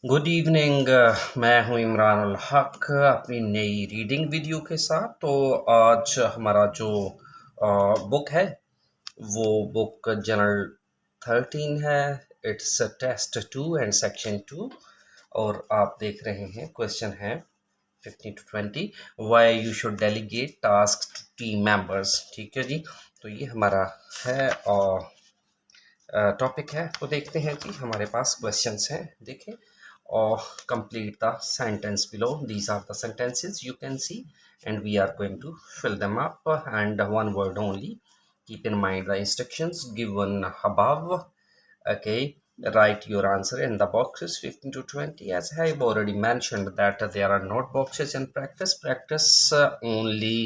Good evening. मैं हूं इमरान उल हक अपनी नई रीडिंग वीडियो के साथ। तो आज हमारा जो बुक है वो बुक जनरल 13 है। It's test 2 and section 2। और आप देख रहे हैं क्वेश्चन है 15 to 20 why you should delegate task to team members. ठीक है जी, तो ये हमारा है और टॉपिक है। तो देखते हैं कि हमारे पास क्वेश्चंस हैं। देखें और complete the sentence below. These are the sentences you can see and we are going to fill them up, and one word only. Keep in mind the instructions given above. Okay, write your answer in the boxes 15 to 20. As I have already mentioned that there are not boxes in practice only.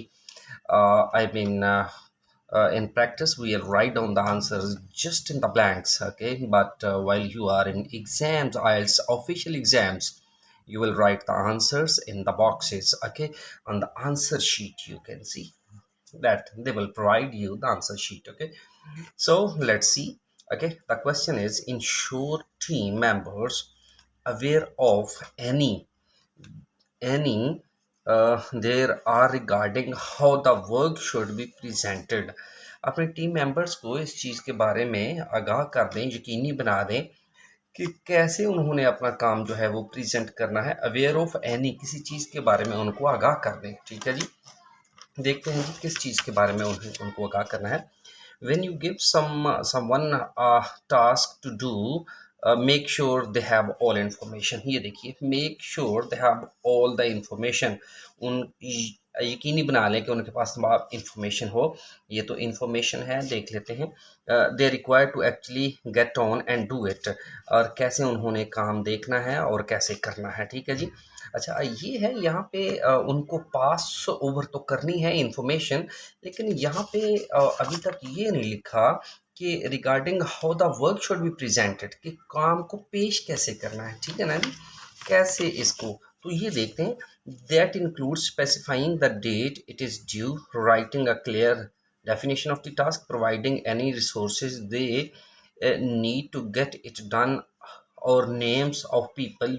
In practice we'll write down the answers just in the blanks. Okay, but while you are in exams, IELTS official exams, you will write the answers in the boxes. Okay, on the answer sheet you can see that they will provide you the answer sheet. Okay, so let's see. Okay, the question is, ensure team members aware of any there are regarding how the work should be presented. अपने team members को इस चीज़ के बारे में आगाह कर दें, यकीनी बना दें कि कैसे उन्होंने अपना काम जो है वो प्रेजेंट करना है। अवेयर ऑफ एनी, किसी चीज़ के बारे में उनको आगाह कर दें। ठीक है जी, देखते हैं जी किस चीज़ के बारे में उनको आगाह करना है। when you give someone a task to do, make sure they have all information. ये देखिए, make sure they have all the information. उन यकीनी बना लें कि उनके पास इंफॉर्मेशन हो। ये तो इंफॉर्मेशन है, देख लेते हैं। They require to actually get on and do it, और कैसे उन्होंने काम देखना है और कैसे करना है। ठीक है जी। अच्छा, ये है यहाँ पे उनको पास ओवर तो करनी है इंफॉर्मेशन, लेकिन यहाँ पे अभी तक ये नहीं लिखा कि regarding how the work should be presented, कि काम को पेश कैसे करना है। ठीक है ना जी, कैसे इसको, तो ये देखते हैं। That include specifying the date it is due, writing a clear definition of the task, providing any resources they need to get it done, or names of people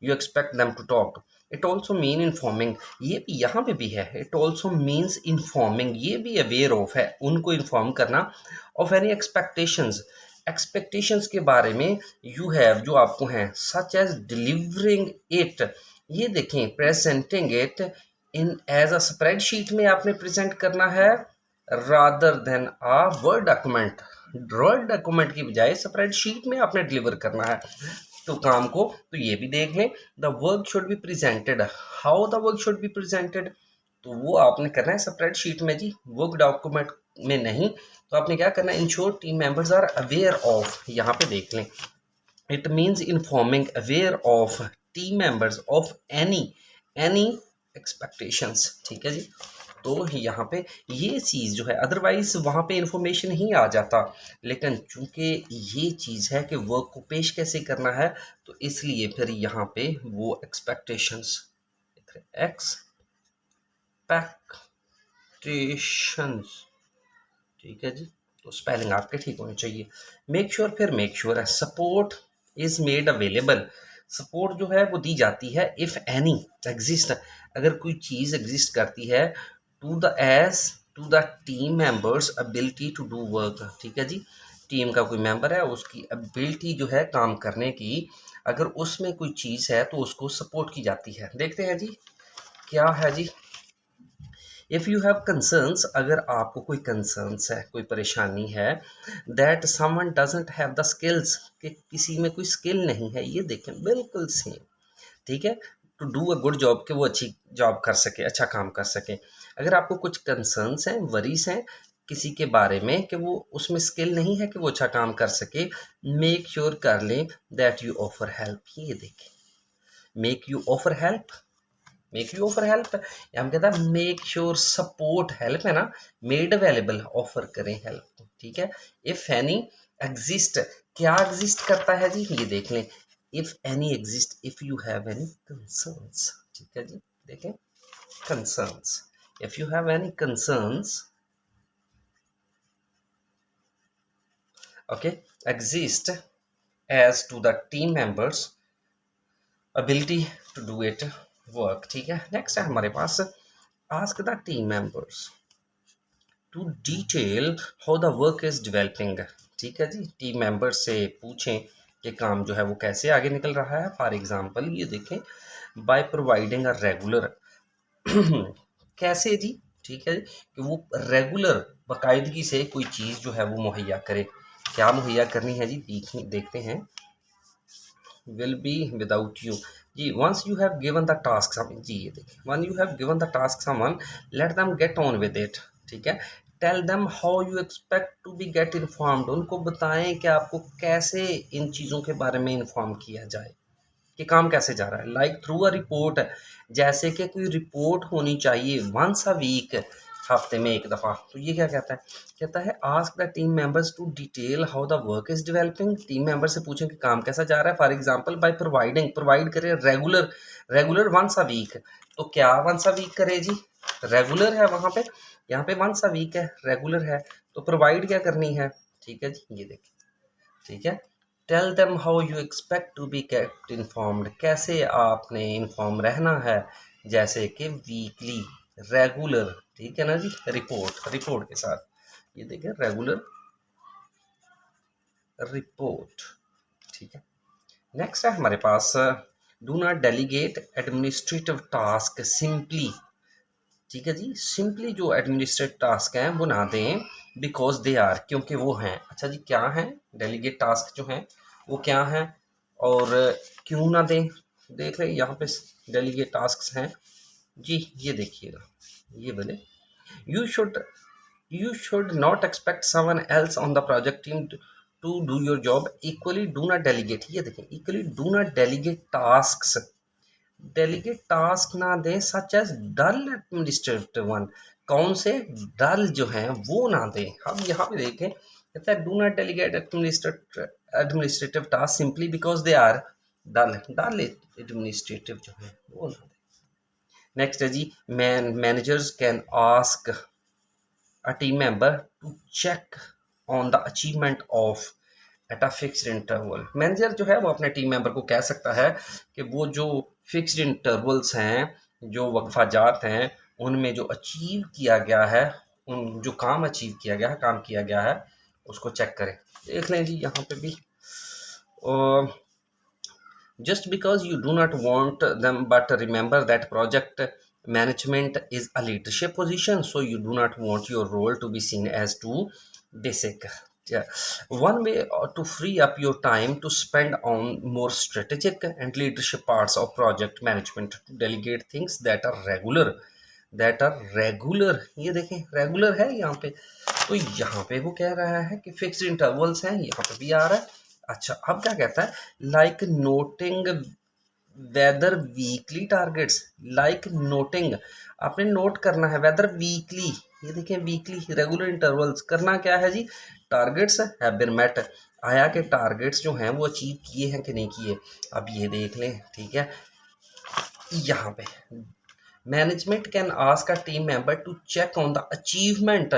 you expect them to talk. It also mean informing, ये भी यहाँ पे भी है। It also means informing, ये भी aware of है, उनको इन्फॉर्म करना। ऑफ एनी एक्सपेक्टेशंस, एक्सपेक्टेशंस के बारे में यू हैव, जो आपको हैं। सच एज डिलीवरिंग इट, ये देखें, presenting it in as a spreadsheet में आपने प्रेजेंट करना है, rather than a word document. Word document की बजाय स्प्रेडशीट में आपने डिलीवर करना है तो काम को। तो ये भी देख लें, the work should be presented, how the work should be presented, तो वो आपने करना है स्प्रेडशीट में जी, वर्क डॉक्यूमेंट में नहीं। तो आपने क्या करना है, ensure team members are aware of, यहाँ पे देख लें। It means informing aware of team members of any expectations. ठीक है जी, तो यहाँ पे ये चीज़ जो है, अदरवाइज वहाँ पे इंफॉर्मेशन ही आ जाता, लेकिन चूंकि ये चीज़ है कि वर्क को पेश कैसे करना है, तो इसलिए फिर यहाँ पे वो एक्सपेक्टेशंस, एक्सपेक्टेशंस। ठीक है जी, तो स्पेलिंग आपके ठीक होनी चाहिए। मेक श्योर, फिर मेक श्योर है। Support is made available, support जो है वो दी जाती है। इफ़ एनी एग्जिस्ट, अगर कोई चीज़ एग्जिस्ट करती है, to the age to the team members ability to do work. ठीक है जी, टीम का कोई मेंबर है, उसकी एबिलिटी जो है काम करने की, अगर उसमें कोई चीज़ है तो उसको सपोर्ट की जाती है। देखते हैं जी क्या है जी। इफ़ यू हैव कंसर्न्स, अगर आपको कोई कंसर्न्स है, कोई परेशानी है, that someone doesn't have the skills, कि किसी में कोई स्किल नहीं है, ये देखें बिल्कुल सेम। ठीक है, to do a good job, कि वो अच्छी जॉब कर सके, अच्छा काम कर सके। अगर आपको कुछ कंसर्न्स हैं, वरीज हैं किसी के बारे में, कि वो उसमें स्किल नहीं है कि वो अच्छा काम कर सके, मेक श्योर कर लें दैट यू ऑफर हेल्प। ये देखें, make you offer help, make you offer help, हम कहता है मेक श्योर सपोर्ट, हेल्प है ना, मेड अवेलेबल, ऑफर करें हेल्प। ठीक है, इफ एनी एग्जिस्ट, क्या एग्जिस्ट करता है जी, ये देख लें। If any exist, if you have any concerns. ठीक है जी, देखें concerns, if you have any concerns, okay, exist as to the team members, ability to do it work। ठीक है, नेक्स्ट है हमारे पास ask the team members to detail how the work is developing. ठीक है जी, टीम मेंबर से पूछें कि काम जो है वो कैसे आगे निकल रहा है। फॉर एग्जांपल ये देखें, बाय प्रोवाइडिंग अ रेगुलर कैसे जी, ठीक है, कि वो रेगुलर बाकायदगी से कोई चीज़ जो है वो मुहैया करे। क्या मुहैया करनी है जी, देखते हैं। विल बी विदाउट यू जी, once you have given the task जी, ये देखिए, one you have given the task someone, let them get on with it. ठीक है, tell them how you expect to be get informed, उनको बताएं कि आपको कैसे इन चीज़ों के बारे में इन्फॉर्म किया जाए कि काम कैसे जा रहा है। लाइक थ्रू अ रिपोर्ट, जैसे कि कोई रिपोर्ट होनी चाहिए वंस अ वीक, हफ्ते में एक दफ़ा। तो ये क्या कहता है, कहता है ask the team members to detail how the work is developing. Team member से पूछें कि काम कैसा जा रहा है। For example by providing, provide करें regular, regular once a week. तो क्या वंस अ वीक करे जी, रेगुलर है वहाँ पे, यहाँ पे वंस अ वीक है, रेगुलर है, तो प्रोवाइड क्या करनी है। ठीक है जी, ये देखिए, ठीक है, tell them how you expect to be kept informed, कैसे आपने इन्फॉर्म रहना है, जैसे कि वीकली, रेगुलर, ठीक है ना जी, रिपोर्ट, रिपोर्ट के साथ, ये देखें रेगुलर रिपोर्ट। ठीक है, नेक्स्ट है हमारे पास do not delegate administrative task simply. ठीक है जी, सिंपली जो एडमिनिस्ट्रेटिव टास्क हैं वो ना दें, बिकॉज दे आर, क्योंकि वो हैं। अच्छा जी, क्या हैं डेलीगेट टास्क जो हैं वो क्या हैं और क्यों ना दें। देख रहे यहाँ पे डेलीगेट टास्क हैं जी, ये देखिएगा, ये बोले you should, you should not expect someone else on the project team to do your job। equally do not delegate, ये देखें, equally do not delegate tasks, delegate task ना दें सच एज डल administrative one, कौन से डल जो हैं वो ना दें। हम यहाँ पे देखें, कहता है do not delegate administrative task simply because they are dull, dull administrative जो है वो ना दें। नेक्स्ट है जी, managers can ask a team member to check on the achievement of at a fixed interval। Manager जो है वो अपने टीम मेंबर को कह सकता है कि वो जो फिक्स्ड इंटरवल्स हैं, जो वक्फाजात हैं, उनमें जो अचीव किया गया है, उन जो काम अचीव किया गया है, काम किया गया है, उसको चेक करें। देख लें जी यहाँ पे भी, just because you do not want them, but remember that project management is a leadership position, so you do not want your role to be seen as too basic। Yeah. One way to free up your time to spend on more strategic and leadership parts of project management, to delegate things that are regular, that are regular. ये देखें regular है यहाँ पे, तो यहाँ पे वो कह रहा है कि फिक्स्ड इंटरवल्स हैं, यहाँ पे भी आ रहा है। अच्छा, अब क्या कहता है, like noting whether weekly targets, like noting, आपने नोट करना है वेदर वीकली, ये देखें वीकली रेगुलर इंटरवल्स, करना क्या है जी, टारगेट्स हैव बीन मेट, आया कि टारगेट्स जो हैं वो अचीव किए हैं कि नहीं किए। अब ये देख लें, ठीक है, यहाँ पे management can ask a team member to check on the achievement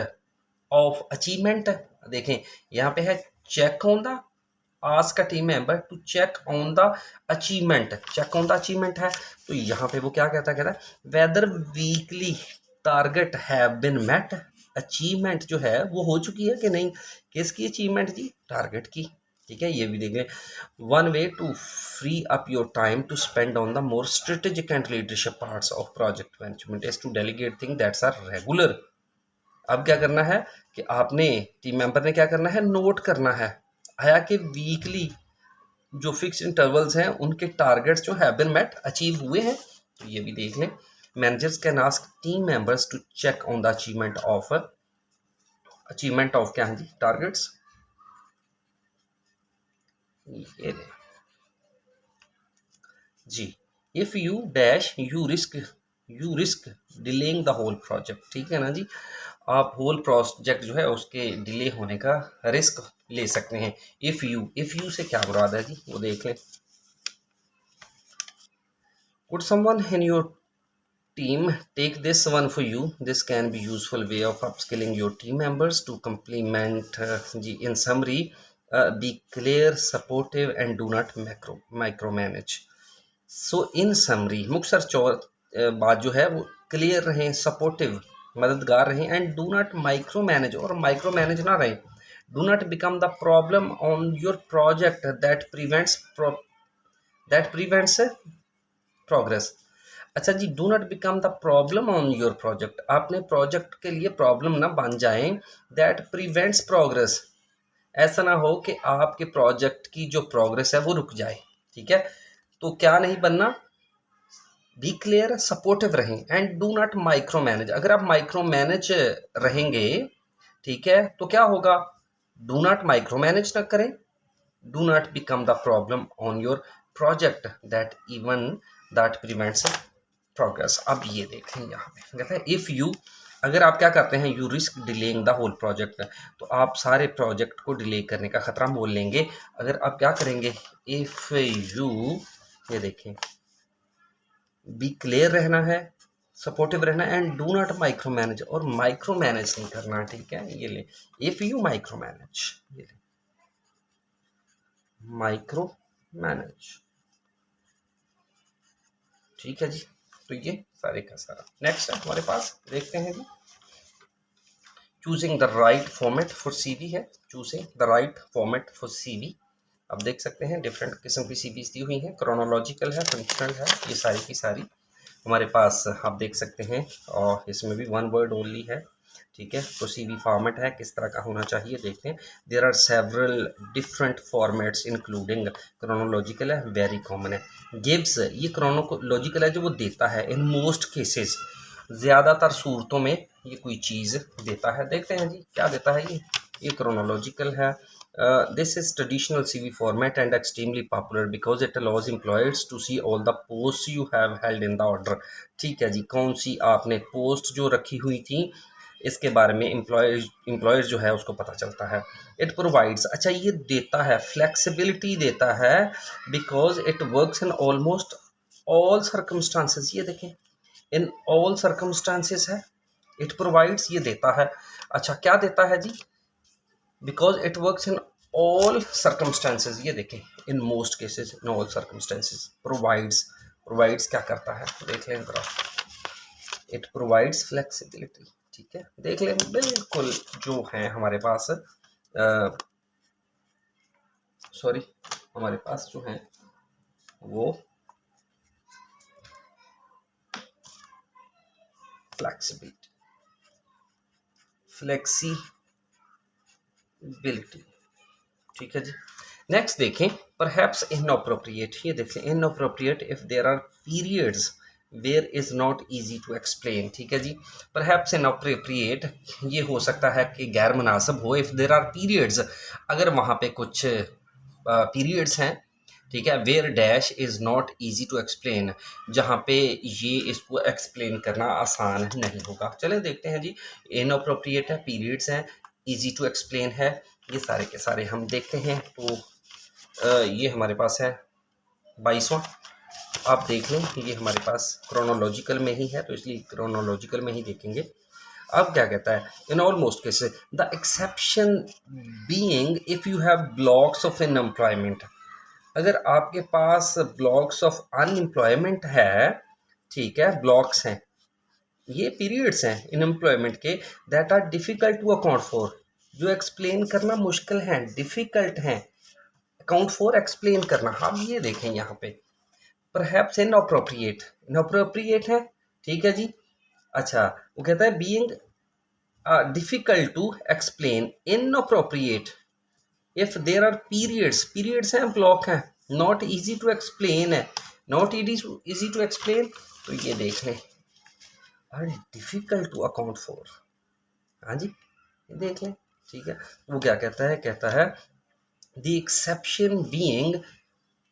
of, achievement देखें यहाँ पे है, check on the, ask a team member to check on the achievement, check on the achievement है। तो यहाँ पे वो क्या कहता है whether weekly target have been met, achievement जो है वो हो चुकी है कि नहीं, किसकी अचीवमेंट जी, टारगेट की। ठीक है, ये भी देख लें। One way to free up your time to spend on the more strategic and leadership parts of project management is to delegate thing that's are regular. अब क्या करना है कि आपने, टीम मेंबर ने क्या करना है, नोट करना है, आया कि वीकली जो फिक्स इंटरवल्स हैं उनके टारगेट्स जो हैव बीन मेट, अचीव हुए हैं। तो ये भी देख लें, managers can ask team members to check on the achievement of क्या है जी, टारगेट्स। ये जी, if you dash you risk delaying the whole project. ठीक है ना जी, आप होल प्रोजेक्ट जो है उसके डिले होने का रिस्क ले सकते हैं। इफ यू से क्या मुराद है जी, वो देख लें। Could someone in your team take this one for you, this can be useful way of upskilling your team members to complement जी। In summary, be clear, supportive and do not micro manage. So in summary मुख्तसर चौर बात जो है वो clear रहें, supportive मददगार रहें, and do not micro manage, और माइक्रो मैनेज ना रहें। Do not become the problem on your project that prevents progress. अच्छा जी, do not become the problem on your project, आपने प्रोजेक्ट के लिए प्रॉब्लम ना बन जाएं। दैट प्रिवेंट्स प्रोग्रेस, ऐसा ना हो कि आपके प्रोजेक्ट की जो प्रोग्रेस है वो रुक जाए। ठीक है, तो क्या नहीं बनना, बी क्लियर, सपोर्टिव रहें, and do not micro manage. अगर आप माइक्रो मैनेज रहेंगे, ठीक है, तो क्या होगा, डू नॉट माइक्रो मैनेज ना करें, do not become the problem on your project that prevents progress. अब ये देखें यहाँ पे कहते हैं इफ़ यू, अगर आप क्या करते हैं, you risk delaying the whole project, तो आप सारे प्रोजेक्ट को डिले करने का खतरा मोल लेंगे। अगर आप क्या करेंगे, इफ़ यू, ये देखें, बी क्लियर रहना है, सपोर्टिव रहना है, and do not micro manage, और माइक्रो मैनेज नहीं करना। ठीक है, ये ले, इफ़ यू माइक्रो मैनेज, ये ले, माइक्रो मैनेज। ठीक है जी, तो ये सारे का सारा नेक्स्ट है हमारे पास, देखते हैं जी। Choosing the right format for CV है, choosing the right format for CV. आप देख सकते हैं डिफरेंट किस्म की सीवीज दी हुई हैं, क्रोनोलॉजिकल है, फंक्शनल है, ये सारी की सारी हमारे पास आप देख सकते हैं, और इसमें भी वन वर्ड ओनली है। ठीक है, तो सीवी फॉर्मेट है, किस तरह का होना चाहिए देखते हैं। There are several different formats including, chronological है, वेरी कॉमन है। गिव्स, ये क्रोनोलॉजिकल है जो वो देता है, इन मोस्ट केसेस, ज़्यादातर सूरतों में ये कोई चीज़ देता है। देखते हैं जी क्या देता है ये क्रोनोलॉजिकल है। This is traditional CV format and extremely popular because it allows employers to see all the post you have held in the order. ठीक है जी, कौन सी आपने पोस्ट जो रखी हुई थी, इसके बारे में एम्प्लॉयर जो है उसको पता चलता है। इट प्रोवाइड्स, अच्छा ये देता है, फ्लेक्सिबिलिटी देता है, because it works in almost all circumstances. ये देखें, इन ऑल सर्कमस्टांसेस है, इट प्रोवाइड्स, ये देता है। अच्छा क्या देता है जी, because it works in all circumstances, ये देखें, in most cases, in all circumstances, provides क्या करता है, देख लें जरा, इट प्रोवाइड्स फ्लेक्सिबिलिटी। ठीक है, देख लें बिल्कुल जो है हमारे पास, सॉरी, हमारे पास जो है वो फ्लेक्सिबिलिटी। ठीक है जी, नेक्स्ट देखें, परहैप्स इनअप्रोप्रिएट, ये देखें, inappropriate if there are periods where is not easy to explain. ठीक है जी, परहैप्स इनअप्रोप्रिएट, ये हो सकता है कि गैर मुनासिब हो, इफ देयर आर पीरियड्स, अगर वहाँ पे कुछ पीरियड्स हैं, ठीक है, where dash is not easy to explain, जहाँ पे ये इसको एक्सप्लेन करना आसान नहीं होगा। चलें देखते हैं जी, इनअप्रोप्रिएट है, पीरियड्स हैं, ईजी टू एक्सप्लेन है, ये सारे के सारे हम देखते हैं। तो ये हमारे पास है 22वां, आप देख लें, ये हमारे पास क्रोनोलॉजिकल में ही है, तो इसलिए क्रोनोलॉजिकल में ही देखेंगे। अब क्या कहता है, in almost cases the exception being if you have blocks of unemployment, अगर आपके पास ब्लॉक्स ऑफ अनएम्प्लॉयमेंट है, ठीक है, ब्लॉक्स हैं, ये पीरियड्स हैं अनएम्प्लॉयमेंट के, that are difficult to account for, जो एक्सप्लेन करना मुश्किल हैं, डिफ़िकल्ट हैं अकाउंट फॉर एक्सप्लेन करना। हम ये देखें यहाँ पे, परहैप्स इनअप्रोप्रिएट है। ठीक है जी, अच्छा वो कहता है being difficult to explain, inappropriate if there are periods हैं, ब्लॉक हैं, नॉट इजी टू एक्सप्लेन है, नॉट इजी टू एक्सप्लेन, तो ये देख लें, are difficult to account for. हाँ जी, ये देख लें। ठीक है, वो क्या कहता है द एक्सेप्शन बीइंग,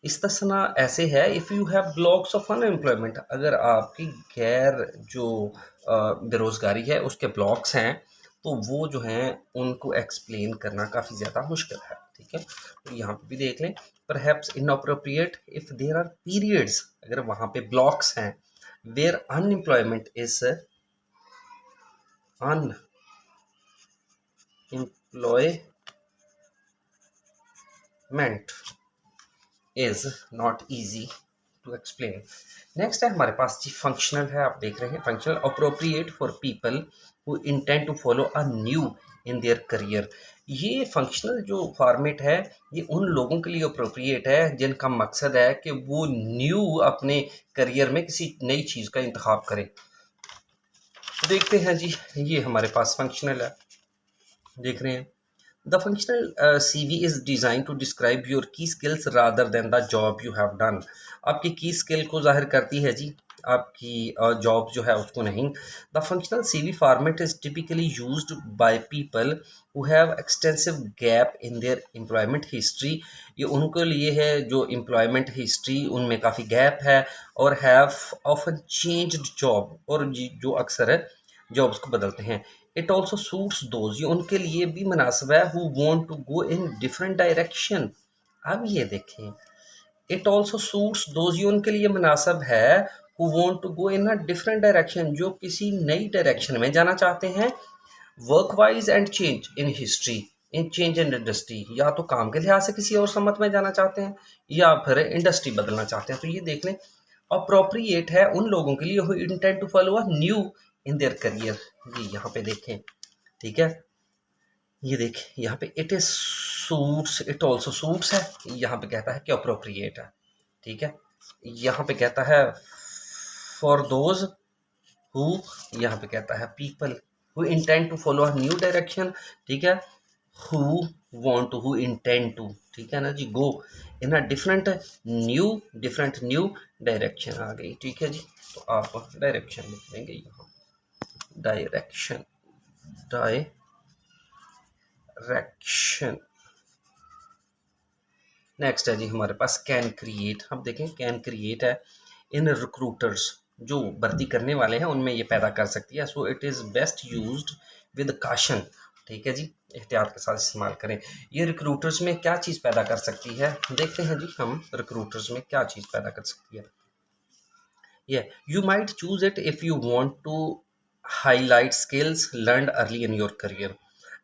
इस्तिस्ना ऐसे है, if you have blocks of unemployment, अगर आपकी गैर जो बेरोज़गारी है उसके ब्लॉक्स हैं, तो वो जो हैं उनको एक्सप्लेन करना काफ़ी ज़्यादा मुश्किल है। ठीक है, तो यहाँ पे भी देख लें, perhaps inappropriate if there are periods, अगर वहाँ पे ब्लॉक्स हैं, where unemployment is unemployment is not easy to explain. Next है हमारे पास जी फंक्शनल है, आप देख रहे हैं functional, appropriate for people who intend to follow a new in their career. ये फंक्शनल जो फॉर्मेट है ये उन लोगों के लिए अप्रोप्रिएट है जिनका मकसद है कि वो न्यू अपने करियर में किसी नई चीज़ का इंतखाब करें। तो देखते हैं जी, ये हमारे पास फंक्शनल है, देख रहे हैं। The functional CV is design to describe your key skills rather than the job you have done. आपकी की स्किल को जाहिर करती है जी, आपकी जॉब जो है उसको नहीं। The functional CV format is typically used by people who have extensive gap in their employment history. ये उनके लिए है जो एम्प्लॉयमेंट हिस्ट्री उनमें काफ़ी गैप है, और हैव ऑफन चेंज्ड जॉब, और जो अक्सर है जॉब्स को बदलते हैं। इट ऑल्सो सूट्स दोज, ये उनके लिए भी मुनासिब है, who want to go in different direction. अब ये देखें, इट ऑल्सो सूट्स दोज, ये उनके लिए मुनासिब है, who want to go in a different direction, जो किसी नई डायरेक्शन में जाना चाहते हैं। Work wise and change in history, in change in industry, या तो काम के लिहाज से किसी और सम्मत में जाना चाहते हैं या फिर इंडस्ट्री बदलना चाहते हैं। तो ये देख लें, अप्रोप्रिएट है उन लोगों के लिए who intend to follow a new in their career. ये यहाँ पे देखें, ठीक है, ये देखें यहाँ पे it is suits, it also suits है, यहाँ पे कहता है कि अप्रोप्रिएट है, ठीक है। यहाँ पे कहता है फॉर दोज हु, यहाँ पे कहता है people who intend to follow a new direction, ठीक है। Who want to, who intend to, ठीक है ना जी, go in a different new direction आ गई, ठीक है जी। तो आप डायरेक्शन लिख देंगे यहाँ, डायरेक्शन, डायरेक्शन। नेक्स्ट है जी हमारे पास कैन क्रिएट। हम देखें कैन क्रिएट है इन रिक्रूटर्स, जो भर्ती करने वाले हैं उनमें ये पैदा कर सकती है। So it is best used with caution, ठीक है जी, एहतियात के साथ इस्तेमाल करें। ये रिक्रूटर्स में क्या चीज़ पैदा कर सकती है, देखते हैं जी हम रिक्रूटर्स में क्या चीज़ पैदा कर सकती है। Yeah, you might choose it if you want to highlight skills learned early in your career.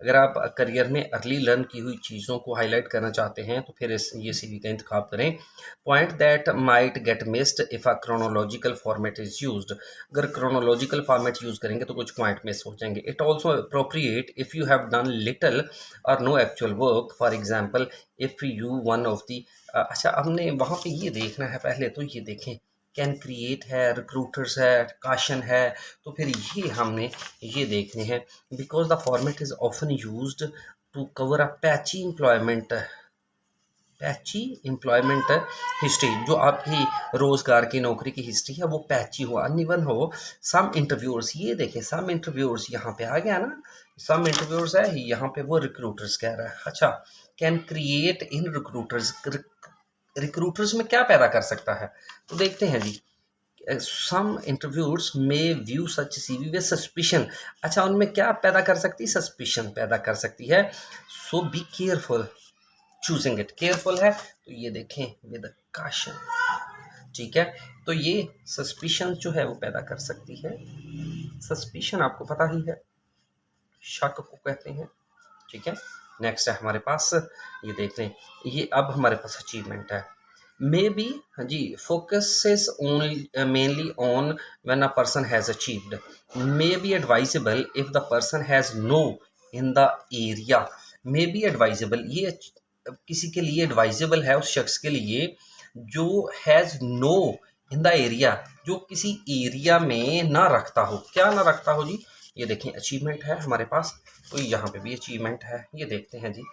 अगर आप करियर में अर्ली लर्न की हुई चीज़ों को हाईलाइट करना चाहते हैं तो फिर ये CV का इंतखाब करें। Point that might get missed if a chronological format is used. अगर क्रोनोलॉजिकल फॉर्मेट यूज़ करेंगे तो कुछ पॉइंट मिस हो जाएंगे। It also appropriate if you have done little और no actual work, for example if you one of the. अच्छा, हमने वहाँ पे ये देखना है पहले, तो ये देखें कैन क्रिएट है, रिक्रूटर्स है, काशन है, तो फिर ये हमने ये देखने हैं। Because the format is often used to cover a patchy employment history, जो आपकी रोजगार की नौकरी की हिस्ट्री है वो पैची हो, अनइवन हो। सम इंटरव्यूअर्स, ये देखें सम इंटरव्यूअर्स यहाँ पे आ गया ना, सम इंटरव्यूअर्स है, यहाँ पे वो रिक्रूटर्स कह रहा है। अच्छा, can create in recruiters, recruiters में क्या पैदा कर सकता है, तो देखते हैं जी। सम इंटरव्यूअर्स में view such CV with suspicion. अच्छा, उनमें क्या पैदा कर सकती है, सस्पिशन पैदा कर सकती है। So be careful choosing it, careful है तो ये देखें विद काशन, ठीक है। तो ये सस्पिशन जो है वो पैदा कर सकती है। सस्पिशन आपको पता ही है, शक को कहते हैं, ठीक है। नेक्स्ट है हमारे पास, ये देख लें, ये अब हमारे पास अचीवमेंट है। मे बी, हाँ जी, focuses only mainly on when a person has achieved. May be advisable if the person has no in the area. May be advisable, ये किसी के लिए एडवाइजेबल है, उस शख्स के लिए जो has no in the area, जो किसी एरिया में ना रखता हो। क्या ना रखता हो जी, ये देखें अचीवमेंट है हमारे पास, तो यहाँ पे भी अचीवमेंट है। ये देखते हैं जी,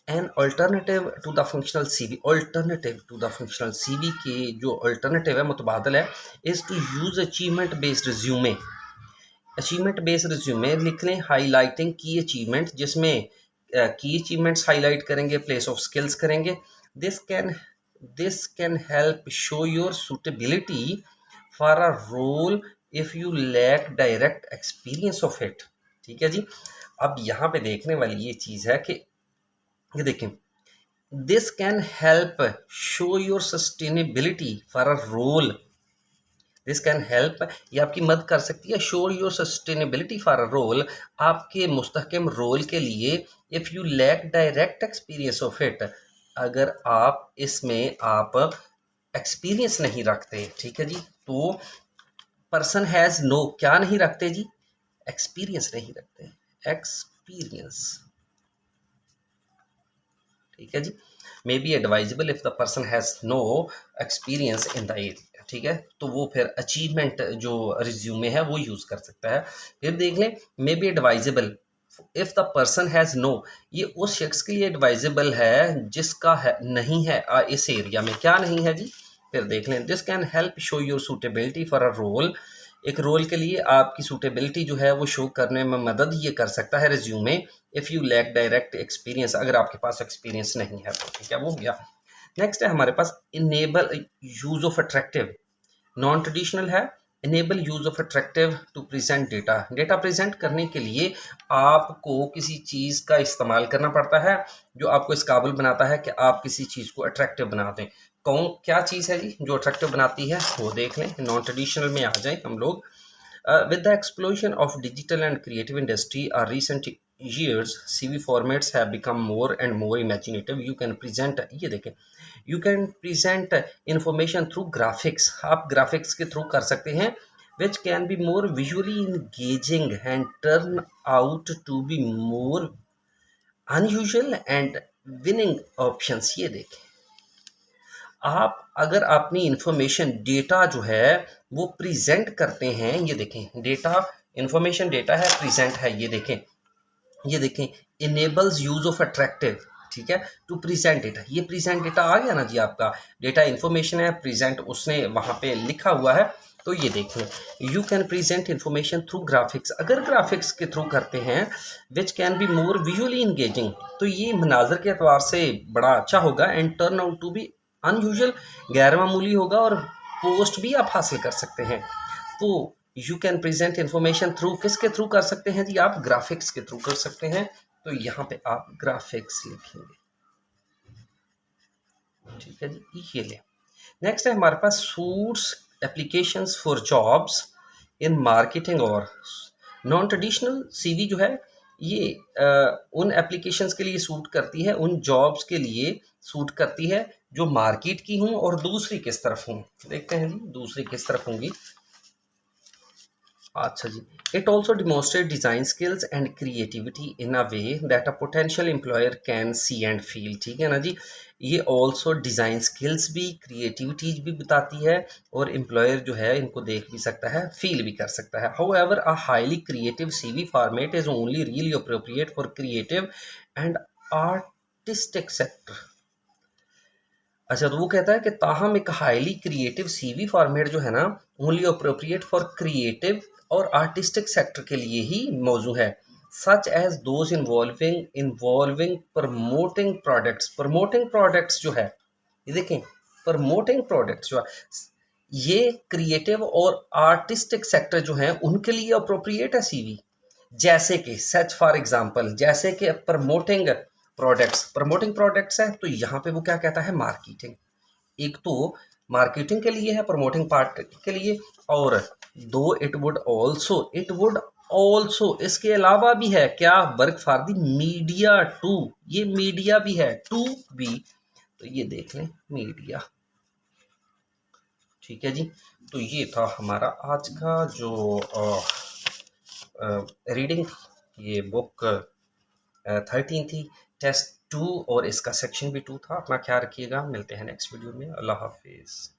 an alternative to the functional CV, alternative to the functional CV के जो अल्टरनेटिव है, मुतबादल है, is to use achievement based resume. Achievement based resume लिख लें, हाईलाइटिंग की अचीवमेंट, जिसमें की अचीवमेंट्स हाईलाइट करेंगे, प्लेस ऑफ स्किल्स करेंगे। This can help show your suitability for a role if you lack direct experience of it, ठीक है जी। अब यहाँ पे देखने वाली ये चीज़ है कि ये देखें, this can help show your sustainability for a role. This can help, ये आपकी मदद कर सकती है, show your sustainability for a role, आपके मुस्तहकम रोल के लिए। If you lack direct experience of it, अगर आप इसमें आप एक्सपीरियंस नहीं रखते, ठीक है जी। तो पर्सन हैज़ नो क्या नहीं रखते जी, एक्सपीरियंस नहीं रखते, एक्सपीरियंस, ठीक है जी। May be advisable if the person has no experience in the area, ठीक है। तो वो फिर अचीवमेंट जो रिज्यूमे है वो यूज़ कर सकता है। फिर देख लें, may be advisable if the person has no, ये उस शख्स के लिए एडवाइजेबल है जिसका है नहीं है इस एरिया में, क्या नहीं है जी। फिर देख लें, this can help show your suitability for a role, एक रोल के लिए आपकी सूटेबिलिटी जो है वो शो करने में मदद ये कर सकता है resume, if you lack direct experience, अगर आपके पास एक्सपीरियंस नहीं है तो, ठीक है, वो हो गया। नेक्स्ट है हमारे पास enable use of attractive, non traditional है। Enable use of attractive to present data, data present करने के लिए आपको किसी चीज़ का इस्तेमाल करना पड़ता है जो आपको इस काबिल बनाता है कि आप किसी चीज़ को अट्रैक्टिव बना दें। कौन क्या चीज़ है जी जो अट्रैक्टिव बनाती है, वो देख लें। नॉन ट्रेडिशनल में आ जाए हम लोग। With the explosion of digital and creative industry, recent years, CV formats have become more and more imaginative. You can present, ये देखें, you can present information through graphics. आप graphics के through कर सकते हैं, which can be more visually engaging and turn out to be more unusual and winning options. ये देखें, आप अगर अपनी इंफॉर्मेशन डेटा जो है वो प्रेजेंट करते हैं, ये देखें डेटा, इंफॉर्मेशन डेटा है, प्रेजेंट है, ये देखें इनेबल्स यूज ऑफ अट्रैक्टिव, ठीक है, टू प्रेजेंट डेटा। ये प्रेजेंट डेटा आ गया ना जी, आपका डेटा इंफॉर्मेशन है, प्रेजेंट उसने वहाँ पे लिखा हुआ है। तो ये देखें, you can present information through graphics, अगर ग्राफिक्स के थ्रू करते हैं, which can be more visually engaging, तो ये मनाजर के अतबार से बड़ा अच्छा होगा, and turn out to be unusual, गैर मामूली होगा, और पोस्ट भी आप हासिल कर सकते हैं। तो you can present information through, किसके थ्रू कर सकते हैं जी, आप ग्राफिक्स के थ्रू कर सकते हैं। तो यहाँ पे आप ग्राफिक्स लिखेंगे, ठीक है जी, ये ले। नेक्स्ट है हमारे पास suits applications for jobs in marketing और नॉन ट्रेडिशनल सीवी जो है ये उन एप्लीकेशंस के लिए सूट करती है, उन जॉब्स के लिए सूट करती है जो मार्केट की हूँ और दूसरी किस तरफ हूँ। देखते हैं जी दूसरी किस तरफ होंगी। अच्छा जी, it also demonstrate design skills and creativity in a way that a potential employer can see and feel, ठीक है ना जी। ये ऑल्सो डिज़ाइन स्किल्स भी, क्रिएटिविटीज भी बताती है, और एम्प्लॉयर जो है इनको देख भी सकता है, फील भी कर सकता है। How ever a highly creative CV format is only really appropriate for creative and artistic sector. अच्छा, तो वो कहता है कि ताहम एक हाईली क्रिएटिव CV फॉर्मेट जो है ना, ओनली अप्रोप्रिएट फॉर क्रिएटिव और आर्टिस्टिक सेक्टर के लिए ही मौजू है, such as those involving promoting products जो है, ये देखें, प्रमोटिंग प्रोडक्ट्स जो है, ये क्रिएटिव और आर्टिस्टिक सेक्टर जो हैं उनके लिए अप्रोप्रिएट है CV। जैसे कि सच फॉर एग्जांपल, जैसे कि प्रमोटिंग प्रोडक्ट्स है, तो यहाँ पे वो क्या कहता है, मार्केटिंग। एक तो मार्केटिंग के लिए है, प्रमोटिंग पार्ट के लिए, और दो इट वुड ऑल्सो इसके अलावा भी है क्या, work for the media too, ये मीडिया भी है, टू भी, तो ये देख लें मीडिया, ठीक है जी। तो ये था हमारा आज का जो रीडिंग, ये बुक 13 थी, टेस्ट 2 और इसका सेक्शन भी 2 था। अपना ख्याल रखिएगा, मिलते हैं नेक्स्ट वीडियो में, अल्लाह हाफिज़।